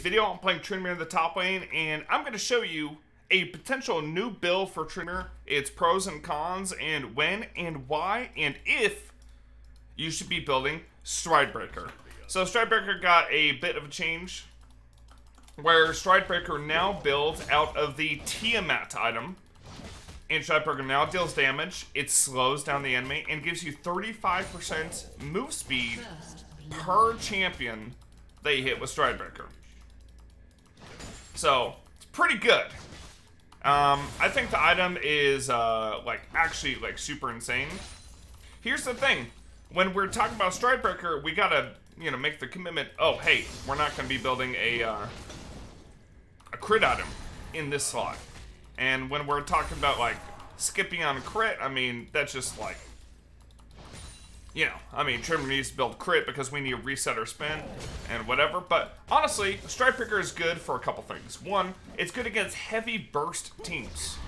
video, I'm playing Tryndamere in the top lane, and I'm going to show you a potential new build for Tryndamere, its pros and cons, and when and why and if you should be building Stridebreaker. So Stridebreaker got a bit of a change, where Stridebreaker now builds out of the Tiamat item, and Stridebreaker now deals damage, it slows down the enemy, and gives you 35% move speed per champion that you hit with Stridebreaker. So, it's pretty good. I think the item is, actually, super insane. Here's the thing. When we're talking about Stridebreaker, we gotta, make the commitment, oh, hey, we're not gonna be building a crit item in this slot. And when we're talking about, skipping on crit, I mean, that's just, Tryndamere needs to build crit because we need to reset our spin and whatever. But honestly, Stridebreaker is good for a couple things. One, it's good against heavy burst teams.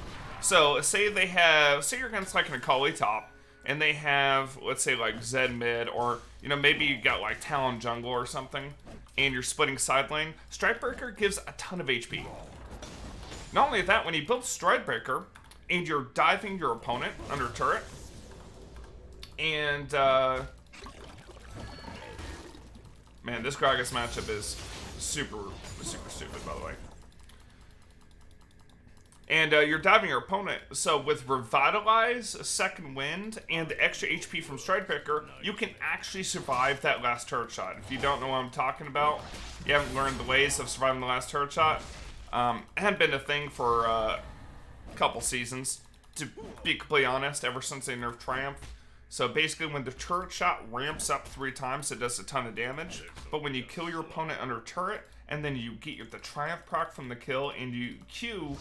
So say you're against an Akali top, and they have, let's say Zed mid, or maybe you got Talon jungle or something, and you're splitting side lane. Stridebreaker gives a ton of HP. Not only that, when you build Stridebreaker and you're diving your opponent under turret, and, man, this Gragas matchup is super, super stupid, by the way. And, you're diving your opponent, so with Revitalize, Second Wind, and the extra HP from Stridebreaker, you can actually survive that last turret shot. If you don't know what I'm talking about, you haven't learned the ways of surviving the last turret shot, it hadn't been a thing for, a couple seasons, to be completely honest, ever since they nerfed Triumph. So basically, when the turret shot ramps up 3 times, it does a ton of damage. But when you kill your opponent under turret, and then you get the Triumph proc from the kill, and you Q,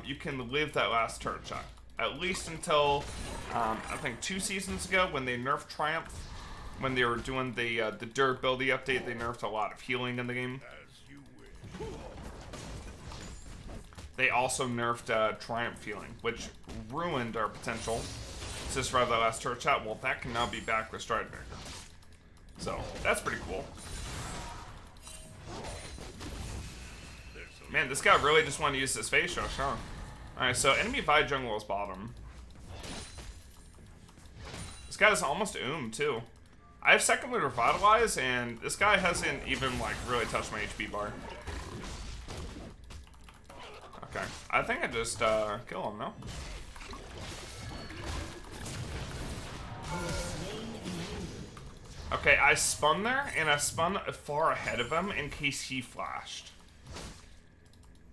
you can live that last turret shot. At least until, I think 2 seasons ago, when they nerfed Triumph, when they were doing the durability update, they nerfed a lot of healing in the game. They also nerfed Triumph healing, which ruined our potential to survive that last turret shot. Well, that can now be back with Stridebreaker. So, that's pretty cool. Man, this guy really just wanted to use this face rush, huh? Alright, so enemy Vi jungle is bottom. This guy is almost too. I have second wind Revitalize, and this guy hasn't even, really touched my HP bar. Okay, I think I just, kill him, no? Okay, I spun there, and I spun far ahead of him in case he flashed.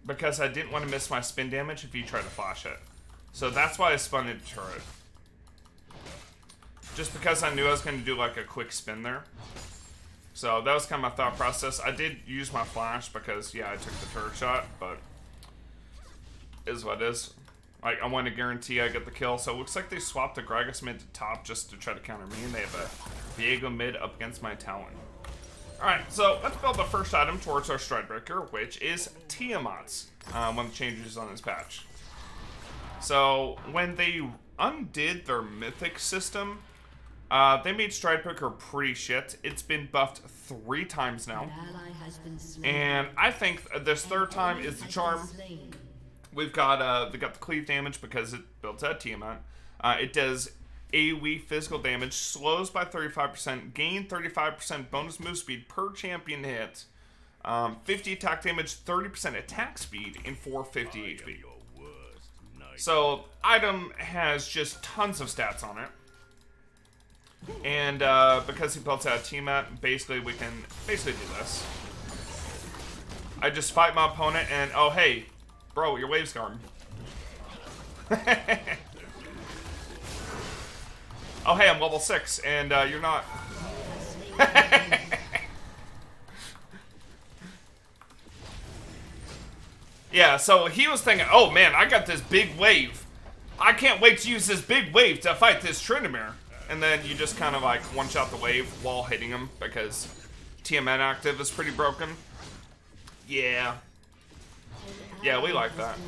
Because I didn't want to miss my spin damage if he tried to flash it. So that's why I spun into turret. Just because I knew I was going to do, a quick spin there. So that was kind of my thought process. I did use my flash because, yeah, I took the turret shot, but is what it is. I want to guarantee I get the kill. So it looks like they swapped the Gragas mid to top just to try to counter me, and they have a Viego mid up against my Talon. Alright, so let's build the first item towards our Stridebreaker, which is Tiamat's, one of the changes on this patch. So when they undid their mythic system, they made Stridebreaker pretty shit. It's been buffed 3 times now. And I think this 3rd time is the charm. We've got they got the cleave damage because it builds out Tiamat. It does AoE physical damage, slows by 35%, gain 35% bonus move speed per champion hit, 50 attack damage, 30% attack speed, and 450 HP. So item has just tons of stats on it. And because he built out Tiamat, basically we can do this. I just fight my opponent and, oh hey, bro, your wave's gone. Oh hey, I'm level 6, and you're not. Yeah, so he was thinking, oh man, I got this big wave. I can't wait to use this big wave to fight this Tryndamere. And then you just kind of one-shot the wave while hitting him because Tiamat active is pretty broken. Yeah. Yeah, we like that.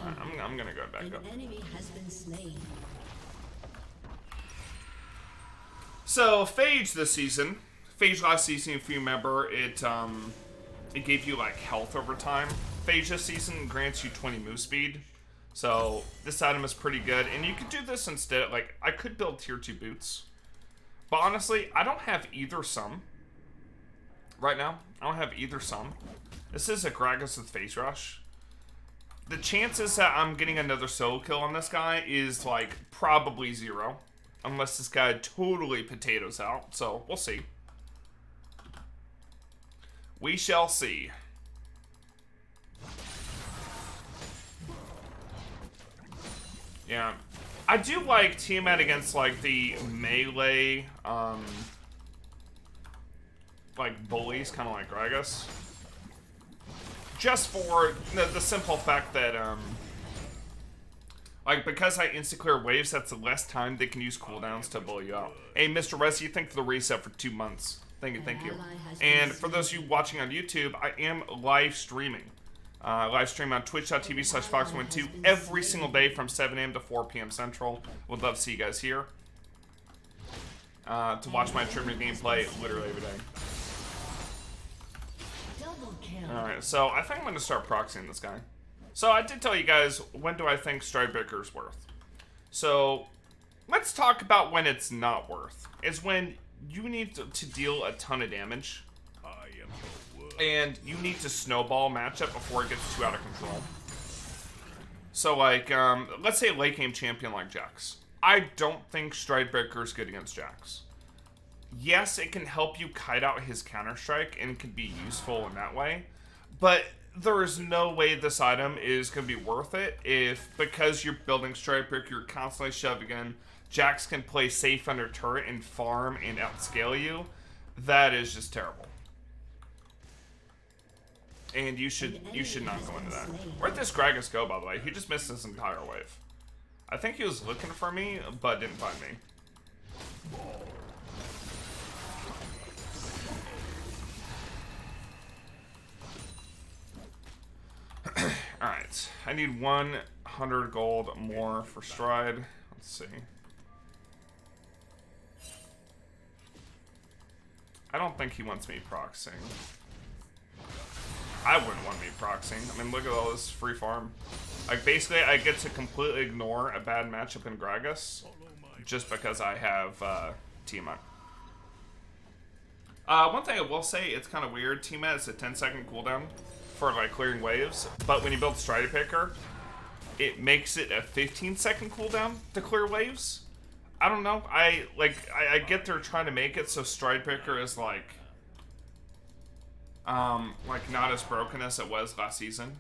Right, I'm gonna go back up. So, Phage this season. Phage last season, if you remember, it it gave you like health over time. Phasia Season grants you 20 move speed. So this item is pretty good. And you could do this instead. Like, I could build tier 2 boots. But honestly, I don't have either sum. Right now, I don't have either sum. This is a Gragas with Phase Rush. The chances that I'm getting another solo kill on this guy is like probably 0. Unless this guy totally potatoes out. So we'll see. We shall see. Yeah. I do like Tiamat against like the melee like bullies, kind of like Gragas. Just for the simple fact that like, because I insta-clear waves, that's less time they can use cooldowns to bully you out. Hey, Mr. Resi, thank you for the reset for 2 months. Thank you, thank you. And for those of you watching on YouTube, I am live streaming. Live stream on twitch.tv/fox12 every single day from 7 a.m. to 4 p.m. Central. Would love to see you guys here. To watch my Tryndamere gameplay literally every day. Alright, so I think I'm going to start proxying this guy. So I did tell you guys, when do I think Stridebreaker is worth? So let's talk about when it's not worth. It's when you need to deal a ton of damage. And you need to snowball matchup before it gets too out of control. So like, let's say late game champion like Jax. I don't think Stridebreaker is good against Jax. Yes, it can help you kite out his Counter-Strike and can be useful in that way. But there is no way this item is going to be worth it if, because you're building Stridebreaker, you're constantly shoving in. Jax can play safe under turret and farm and outscale you. That is just terrible. And you should not go into that. Where'd this Gragas go, by the way? He just missed his entire wave. I think he was looking for me, but didn't find me. Alright, I need 100 gold more for Stride. Let's see. I don't think he wants me proxying. I wouldn't want me proxying. I mean, look at all this free farm. Like, basically, I get to completely ignore a bad matchup in Gragas just because I have Tiamat. One thing I will say, it's kind of weird. Tiamat is a 10-second cooldown for like clearing waves, but when you build Stridebreaker, it makes it a 15-second cooldown to clear waves. I don't know. I get they're trying to make it so Stridebreaker is like not as broken as it was last season.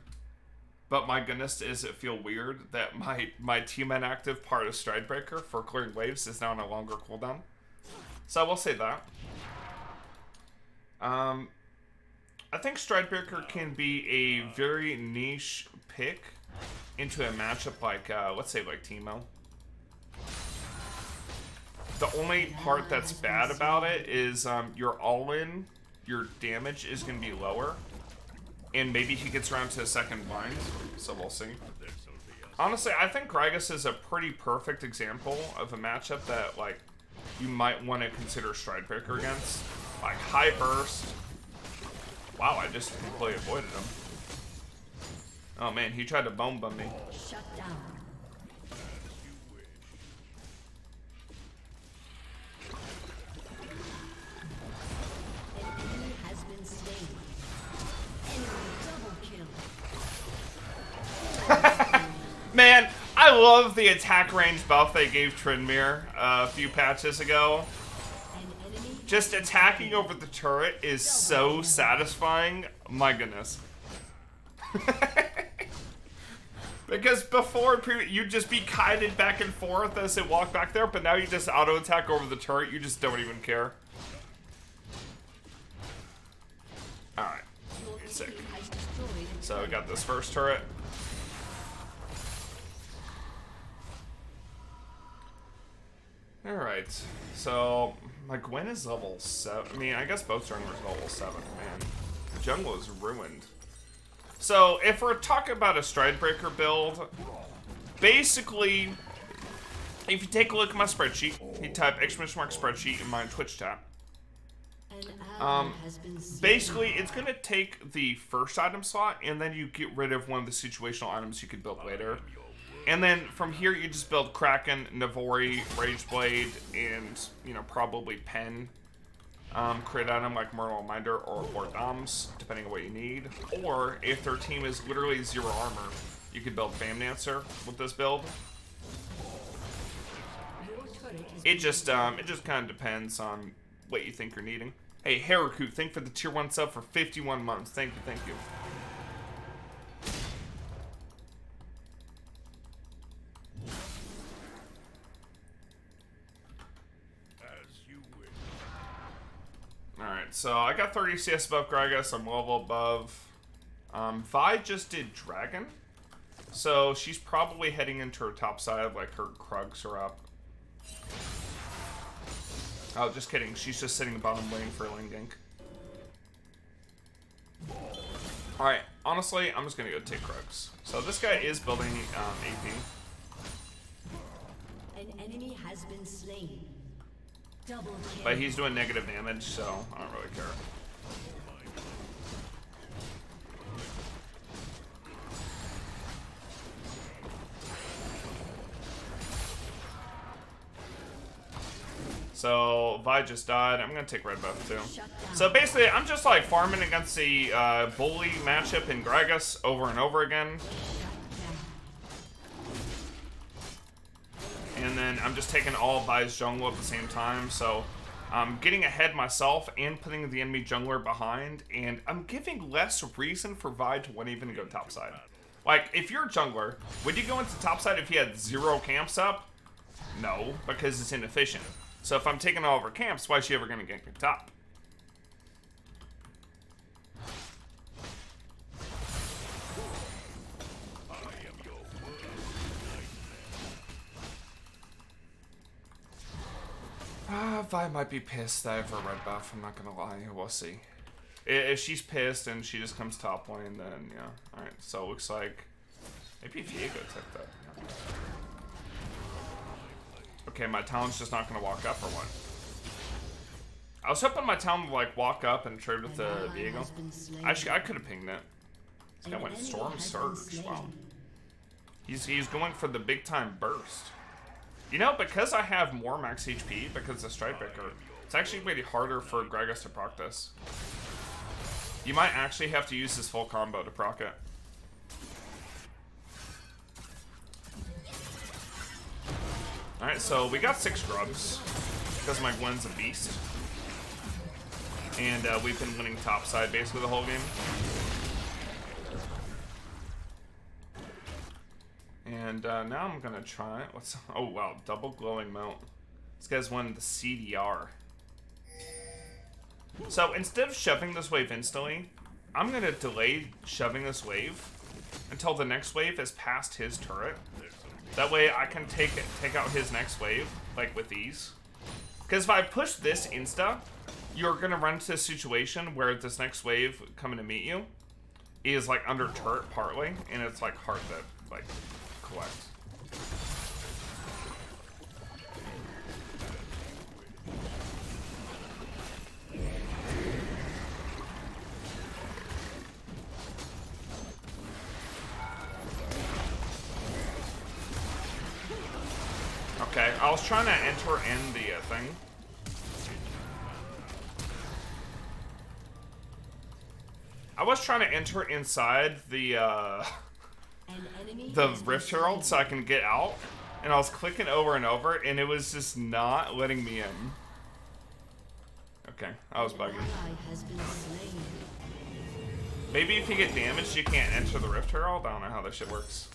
But my goodness, does it feel weird that my Tiamat active part of Stridebreaker for clearing waves is now on a longer cooldown. So I will say that. I think Stridebreaker can be a very niche pick into a matchup like, let's say like Teemo. The only part that's bad about it is your all-in, your damage is going to be lower. And maybe he gets around to a second blind, so we'll see. Honestly, I think Gragas is a pretty perfect example of a matchup that, like, you might want to consider Stridebreaker against. Like, high burst. Wow, I just completely avoided him. Oh man, he tried to bone bum me. Shut down. An enemy has been slain. Enemy double kill. Man, I love the attack range buff they gave Tryndamere a few patches ago. Just attacking over the turret is so satisfying. My goodness. Because before, you'd just be kited back and forth as it walked back there, but now you just auto-attack over the turret. You just don't even care. Alright. Sick. So we got this first turret. Alright. So, like, Gwen is level 7. I mean, I guess both junglers are level 7. Man, the jungle is ruined. So, if we're talking about a Stridebreaker build, basically, if you take a look at my spreadsheet, you type !spreadsheet in my Twitch chat. Basically, it's going to take the first item slot, and then you get rid of one of the situational items you could build later. And then from here, you just build Kraken, Navori, Rageblade, and, you know, probably Pen. Crit item like Mortal Minder or Doms, depending on what you need. Or, if their team is literally 0 armor, you could build Fam Dancer with this build. It just kind of depends on what you think you're needing. Hey, Haraku, thank for the tier 1 sub for 51 months. Thank you, thank you. Alright, so I got 30 CS above Gragas. I'm level above. Vi just did Dragon. So she's probably heading into her top side, like her Krugs are up. Oh, just kidding. She's just sitting bottom lane for a lane gank. Alright, honestly, I'm just gonna go take Krugs. So this guy is building AP. An enemy has been slain. Double kill. But he's doing negative damage, so I don't really care. So, Vi just died. I'm going to take red buff too. So basically, I'm just like farming against the bully matchup in Gragas over and over again. And then I'm just taking all of Vi's jungle at the same time. So I'm getting ahead myself and putting the enemy jungler behind. And I'm giving less reason for Vi to want to even go topside. Like, if you're a jungler, would you go into topside if you had 0 camps up? No, because it's inefficient. So if I'm taking all of her camps, why is she ever going to gank me top? Vi might be pissed that I have a red buff, I'm not going to lie. We'll see. If she's pissed and she just comes top lane, then yeah. Alright, so it looks like maybe Viego took that. Yeah. Okay, my Talon's just not going to walk up or what? I was hoping my Talon would like walk up and trade with the Viego. Actually, I could have pinged it. This guy went Storm Surge. Wow. He's going for the big time burst. You know, because I have more max HP, because of Stridebreaker, it's actually really harder for Gragas to proc this. You might actually have to use his full combo to proc it. Alright, so we got 6 grubs, because my Gwen's a beast. And we've been winning topside basically the whole game. And now I'm gonna try, oh wow, double glowing mount. This guy's won the CDR. So instead of shoving this wave instantly, I'm gonna delay shoving this wave until the next wave is past his turret. That way I can take out his next wave, like with ease. Because if I push this insta, you're gonna run into a situation where this next wave coming to meet you is like under turret partly, and it's like hard to like collect. Okay, I was trying to enter in the thing. I was trying to enter inside the Rift Herald so I can get out, and I was clicking over and over, and it was just not letting me in. Okay, I was bugging. Maybe if you get damaged, you can't enter the Rift Herald. I don't know how this shit works.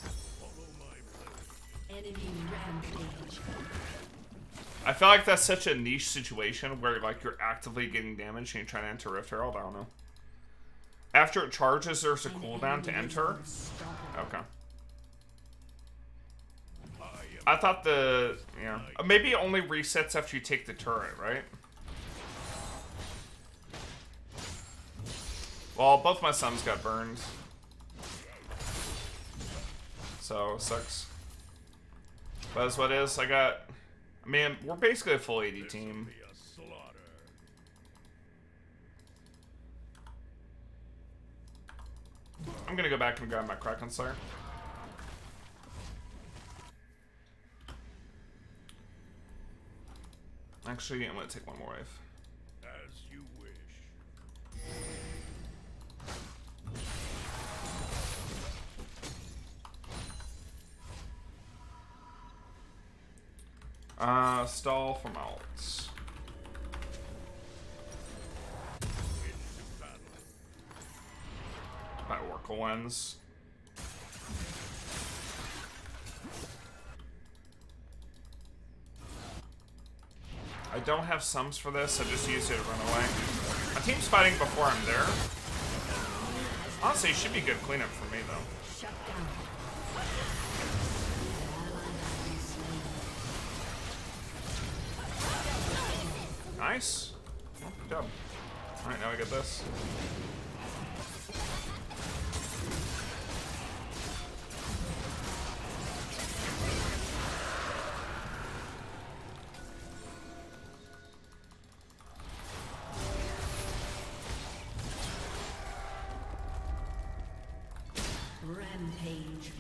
I feel like that's such a niche situation where like you're actively getting damaged and you're trying to enter Rift Herald. I don't know. After it charges, there's a cooldown to enter. Okay. I thought maybe it only resets after you take the turret, right? Well, both my sons got burned. So, sucks. But that's what it is. I mean, we're basically a full AD team. I'm gonna go back and grab my Kraken Slayer. Actually, I'm gonna take one more wave. As you wish. Stall for malts. My Oracle Lens. I don't have sums for this, I just used it to run away. My team's fighting before I'm there. Honestly, it should be good cleanup for me, though. Shut down. Nice. Oh, good job. Alright, now I get this. Rampage.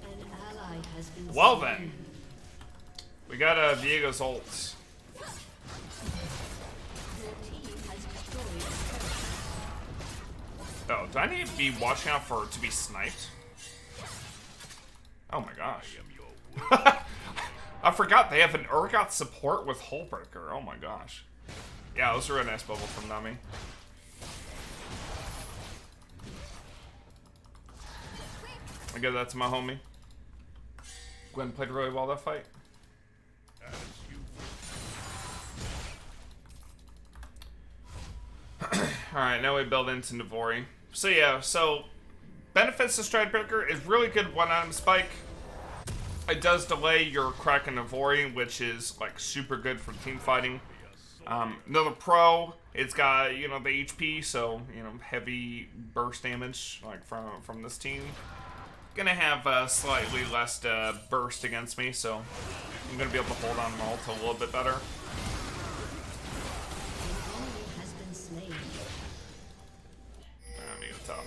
An ally has been Well slain. then. We got Viego's ults. Your team has destroyed a turret. Oh, do I need to be watching out for to be sniped? Oh my gosh. I forgot they have an Urgot support with Hullbreaker. Oh my gosh. Yeah, that was a real nice bubble from Nami. I give that to my homie. Gwen played really well that fight. As you Alright, now we build into Navori. So yeah, so benefits of Stridebreaker is really good one item spike. It does delay your Kraken Navori, which is like super good for team fighting. Another pro, it's got, you know, the HP, so, you know, heavy burst damage like from this team. Gonna have slightly less burst against me, so I'm gonna be able to hold on my ult a little bit better. Has been slain. I need a top.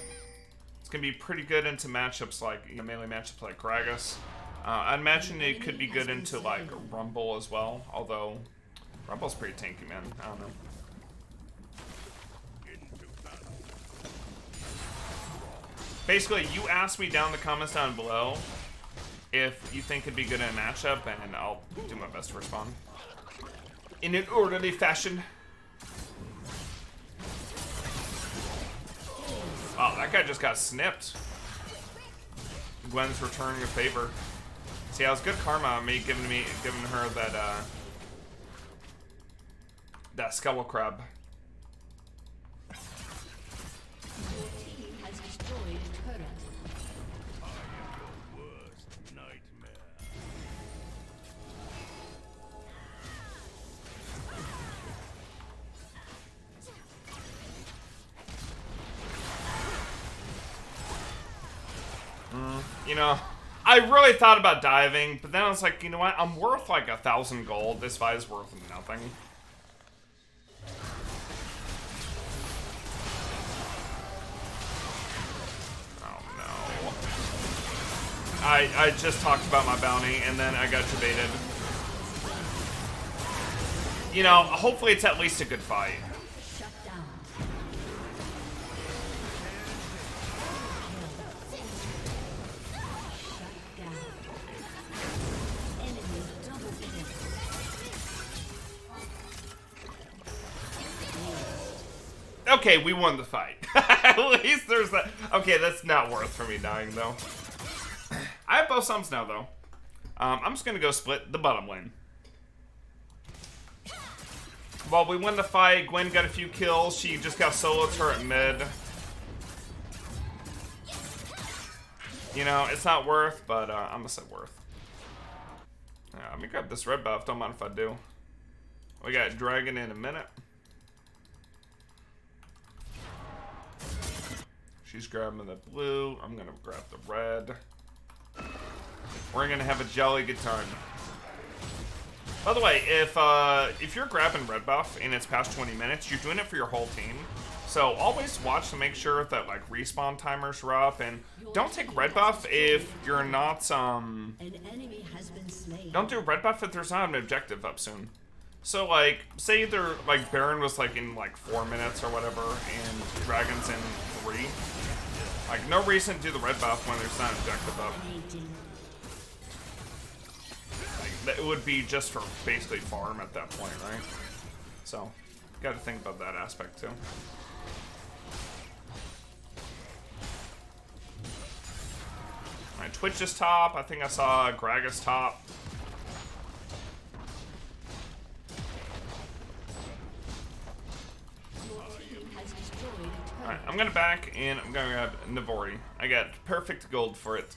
It's gonna be pretty good into matchups like, you know, melee matchups like Gragas. I'd imagine it could be good into like Rumble as well, although Rumble's pretty tanky, man. I don't know. Basically, you ask me down in the comments down below if you think it'd be good in a matchup, and I'll do my best to respond in an orderly fashion. Oh, that guy just got snipped. Gwen's returning a favor. See, I was good karma on me giving her that Skull Crab. Your team has destroyed a turret. worst nightmare. You know, I really thought about diving, but then I was like, you know what? I'm worth like 1,000 gold. This fight is worth nothing. Oh no. I just talked about my bounty and then I got debated. You know, hopefully it's at least a good fight. Shut down. Shut down. Enemy double kill. Okay, we won the fight. At least there's that. Okay, that's not worth for me dying, though. I have both sums now, though. I'm just going to go split the bottom lane. While we won the fight, Gwen got a few kills. She just got solo turret mid. You know, it's not worth, but I'm going to say worth. Yeah, let me grab this red buff. Don't mind if I do. We got Dragon in a minute. She's grabbing the blue. I'm gonna grab the red. We're gonna have a jolly good time. By the way, if you're grabbing red buff and it's past 20 minutes, you're doing it for your whole team. So always watch to make sure that like respawn timers are up, and don't take red buff if you're not An enemy has been slain. don't do red buff if there's not an objective up soon. So like say they're like Baron was like in like 4 minutes or whatever and Dragon's in 3. Like no reason to do the red buff when there's not an objective up. Like, it would be just for basically farm at that point, right? So gotta think about that aspect too. Alright, Twitch is top. I think I saw Gragas top. Alright, I'm gonna back and I'm gonna grab Navori. I got perfect gold for it.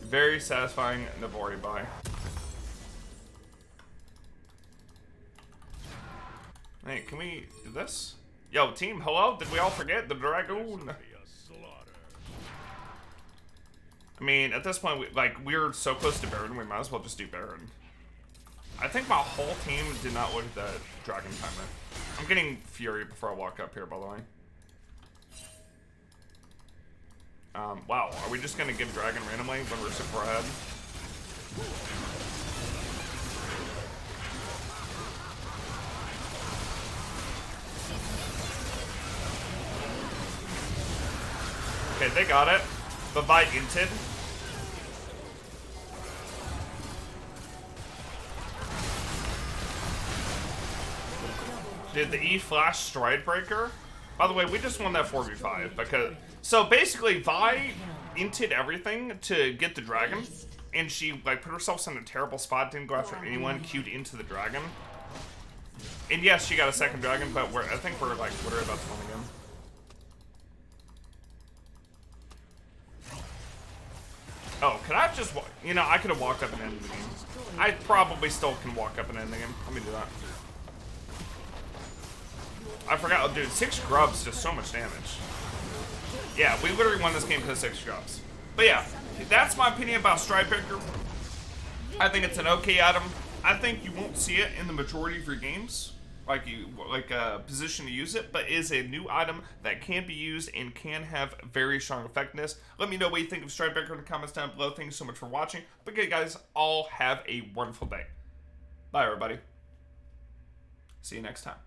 Very satisfying Navori buy. Hey, can we do this? Yo, team, hello? Did we all forget the dragoon? I mean, at this point, we're so close to Baron, we might as well just do Baron. I think my whole team did not look at the dragon timer. I'm getting Fury before I walk up here, by the way. Wow, are we just gonna give Dragon randomly when we're super ahead? Okay, they got it. The Vi inted. Did the E flash Stridebreaker? By the way, we just won that 4v5 because... So basically, Vi inted everything to get the dragon, and she like put herself in a terrible spot, didn't go after anyone, queued into the dragon. And yes, she got a second dragon, but I think we're like literally about to win again. Oh, could I have just, you know, I could have walked up and ended the game. I probably still can walk up and end the game. Let me do that. I forgot, oh, dude, 6 grubs does so much damage. Yeah, we literally won this game because of 6 grubs. But yeah, that's my opinion about Stridebreaker. I think it's an okay item. I think you won't see it in the majority of your games, like a position to use it, but is a new item that can be used and can have very strong effectiveness. Let me know what you think of Stridebreaker in the comments down below. Thank you so much for watching. But okay, guys, all have a wonderful day. Bye, everybody. See you next time.